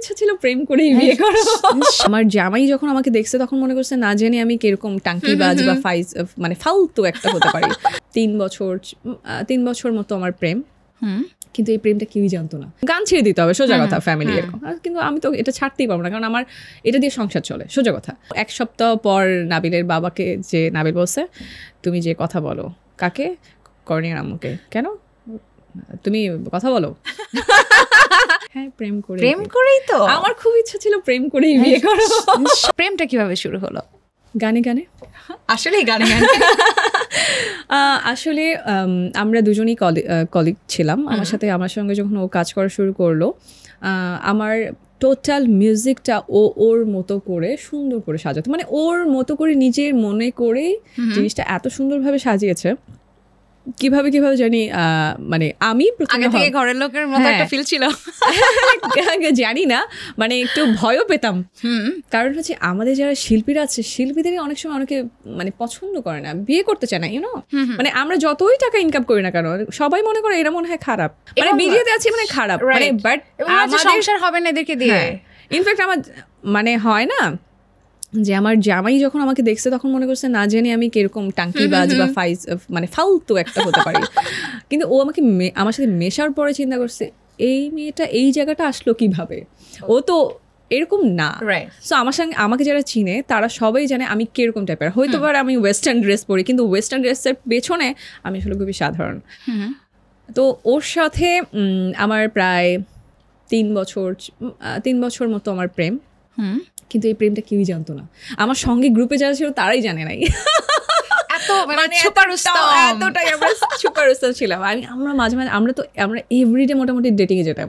ইচ্ছা ছিল প্রেম করেই বিয়ে করো। আমার জামাই যখন আমাকে দেখছে তখন মনে করছে না জেনে আমি কিরকম টাঙ্কিবাজ বা মানে ফালতু একটা হতে পারি। 3 বছর মতো আমার প্রেম, কিন্তু এই প্রেমটা কেউই জানতো না। গান ছেড়ে দিতে হবে সোজা কথা, ফ্যামিলি এরকম। কিন্তু আমি তো এটা ছাড়তেই পারবো না, কারণ আমার এটা দিয়ে সংসার চলে, সোজা কথা। 1 সপ্তাহ পর নাবিলের বাবাকে যে নাবিল বলছে, তুমি যে কথা বলো কাকে? করণীয় আম্মুকে। কেন? তুমি কথা বলো। হ্যাঁ, প্রেম করেই তো আমার খুব ইচ্ছা ছিল প্রেম করেই বিয়ে করো। প্রেমটা কিভাবে শুরু হলো? গানে আসলে গানে আসলে আমরা দুজনেই কলিগ ছিলাম। আমার সঙ্গে যখন ও কাজ করা শুরু করলো, আমার টোটাল মিউজিকটা ওর মতো করে সুন্দর করে সাজাতো, মানে ওর মতো করে নিজের মনে করে জিনিসটা এত সুন্দরভাবে সাজিয়েছে। কিভাবে জানি, মানে আমি আগে থেকে ঘরের লোকের মতো একটা ফিল ছিল, জানি না, মানে একটু ভয়ও পেতাম। কারণ হচ্ছে আমাদের যারা শিল্পীরা আছে, শিল্পীদেরই অনেক সময় অনেকে মানে পছন্দ করে না, বিয়ে করতে চায় না, ইউনো। মানে আমরা যতই টাকা ইনকাম করি না কেন, সবাই মনে করে এরা মনে হয় খারাপ, মানে বিয়েতে আছি মানে খারাপ, মানে বাট সংসার হবে না এদেরকে দিয়ে। ইনফ্যাক্ট আমার মানে হয় না যে আমার জামাই যখন আমাকে দেখছে তখন মনে করছে না জেনে আমি কিরকম টাঙ্কিবাজ বা মানে ফালতু একটা হতে পারি। কিন্তু ও আমার সাথে মেশার পরে চিন্তা করছে, এই মেয়েটা এই জায়গাটা আসলো কিভাবে, ও তো এরকম না। সো আমাকে যারা চিনে তারা সবাই জানে আমি কিরকম টাইপের। হয়তো বা আমি ওয়েস্টার্ন ড্রেস পরি, কিন্তু ওয়েস্টার্ন ড্রেসের পেছনে আমি আসলে খুবই সাধারণ। তো ওর সাথে আমার প্রায় 3 বছর মতো আমার প্রেম, কিন্তু এই প্রেমটা কেউই জানতো না। আমার সঙ্গে গ্রুপে যারা ছিল তারাই জানে নাই। আমরা মাঝে আমরা এভরিডে মোটামুটি ডেটিংয়ে যেতাম,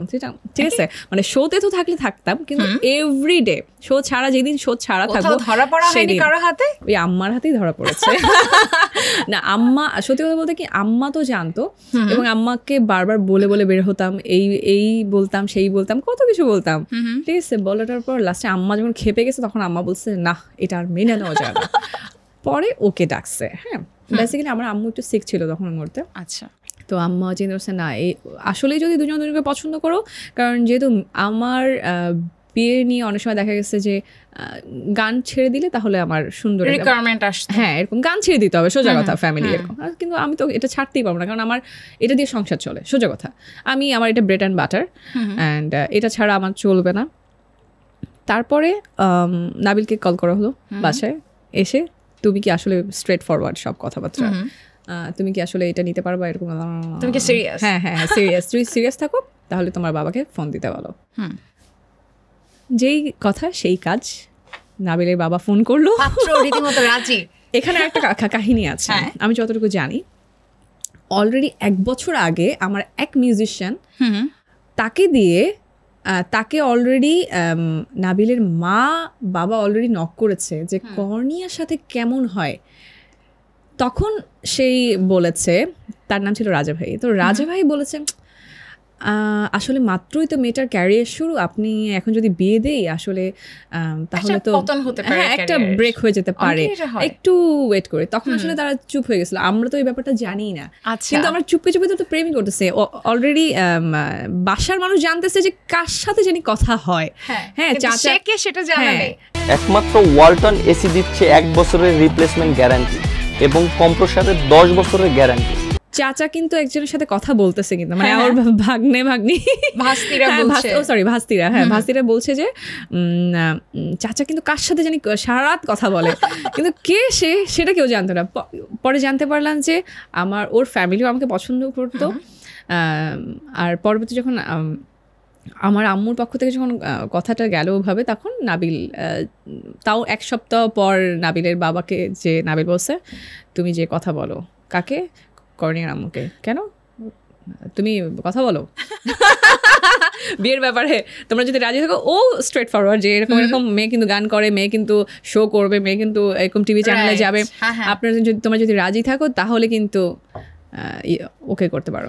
ঠিক আছে। মানে শোতে তো থাকতাম, কিন্তু এভরিডে শো ছাড়া, যেদিন শো ছাড়া থাকবো ওই আম্মার হাতেই ধরা পড়েছে। না, আম্মা সত্যি কথা বলতে কি, আম্মা তো জানতো, এবং আম্মাকে বারবার বলে বের হতাম, এই বলতাম, সেই বলতাম, কত কিছু বলতাম, ঠিক আছে। বলাটার পর লাস্টে আম্মা যখন খেপে গেছে তখন আম্মা বলছে না, এটা আর মেনে নেওয়া যায় না। পরে ওকে ডাকছে। হ্যাঁ, বেসিক্যালি আমার আম্মু একটু সিক ছিল তখন মুহূর্তে। আচ্ছা, তো আম্মা চিন্তা করছে না, এই আসলেই যদি দুজনকে পছন্দ করো, কারণ যেহেতু আমার বিয়ে নিয়ে অনেক সময় দেখা গেছে যে গান ছেড়ে দিলে তাহলে আমার সুন্দর রিকোয়ারমেন্ট আসছে, হ্যাঁ এরকম গান ছেড়ে দিতে হবে, সোজা কথা, ফ্যামিলি এরকম। কিন্তু আমি তো এটা ছাড়তেই পারবো না, কারণ আমার এটা দিয়ে সংসার চলে, সোজা কথা। আমার এটা ব্রেড অ্যান্ড বাটার, অ্যান্ড এটা ছাড়া আমার চলবে না। তারপরে নাবিলকে কল করা হলো বাসায় এসে, তুমি কি আসলে স্ট্রেট ফরওয়ার্ড সব কথাবার্তা, তুমি কি আসলে এটা নিতে পারবা, এরকম। তুমি কি সিরিয়াস? হ্যাঁ, সিরিয়াস। তুমি সিরিয়াস থাকো, তাহলে তোমার বাবাকে ফোন দিতে বলো। যেই কথা সেই কাজ, নাবিলের বাবা ফোন করলো, রীতিমতো রাজি। এখানে একটা কাহিনী আছে, আমি যতটুকু জানি। অলরেডি 1 বছর আগে আমার এক মিউজিশিয়ান, তাকে অলরেডি নাবিলের বাবা অলরেডি নক করেছে যে কর্নিয়ার সাথে কেমন হয়। তখন সেই বলেছে, তার নাম ছিল রাজা ভাই। তো রাজা ভাই বলেছে, আসলে মাত্রই তো মেয়েটার ক্যারিয়ার শুরু, আপনি এখন যদি বিয়ে দেই আসলে তাহলে তো একটা ব্রেক হয়ে যেতে পারে, একটু ওয়েট করে। তখন আসলে তারা চুপ হয়ে গেছিল, আমরা তো এই ব্যাপারটা জানি না। কিন্তু আমরা চুপে তো প্রেমই করতেছে। অলরেডি বাসার মানুষ জানতেছে যে কার সাথে জানি কথা হয়। হ্যাঁ, চাচাকে সেটা জানা নেই। একমাত্র ওয়ালটন এসি দিচ্ছে 1 বছরের রিপ্লেসমেন্ট গ্যারান্টি এবং কম্প্রেসরের 10 বছরের গ্যারান্টি। চাচা কিন্তু একজনের সাথে কথা বলতেছে, কিন্তু মানে ওর ভাস্তিরা বলছে যে চাচা কিন্তু কার সাথে জানি সারা রাত কথা বলে, কিন্তু কে সেটা কেউ জানতো না। পরে জানতে পারলাম যে ওর ফ্যামিলিও আমাকে পছন্দ করতো। আর পরবর্তী যখন আমার আম্মুর পক্ষ থেকে যখন কথাটা গেল ওভাবে, তখন নাবিল, তাও 1 সপ্তাহ পর নাবিলের বাবাকে যে নাবিল বলছে, তুমি যে কথা বলো কাকে? করণীয় আম্মুকে। কেন? তুমি কথা বলো বিয়ের ব্যাপারে, তোমরা যদি রাজি থাকো। ও স্ট্রেট ফরওয়ার্ড, যে এরকম মেয়ে কিন্তু গান করে, মেয়ে কিন্তু শো করবে, মেয়ে কিন্তু এরকম টিভি চ্যানেলে যাবে, তোমরা যদি রাজি থাকো তাহলে কিন্তু ওকে করতে পারো।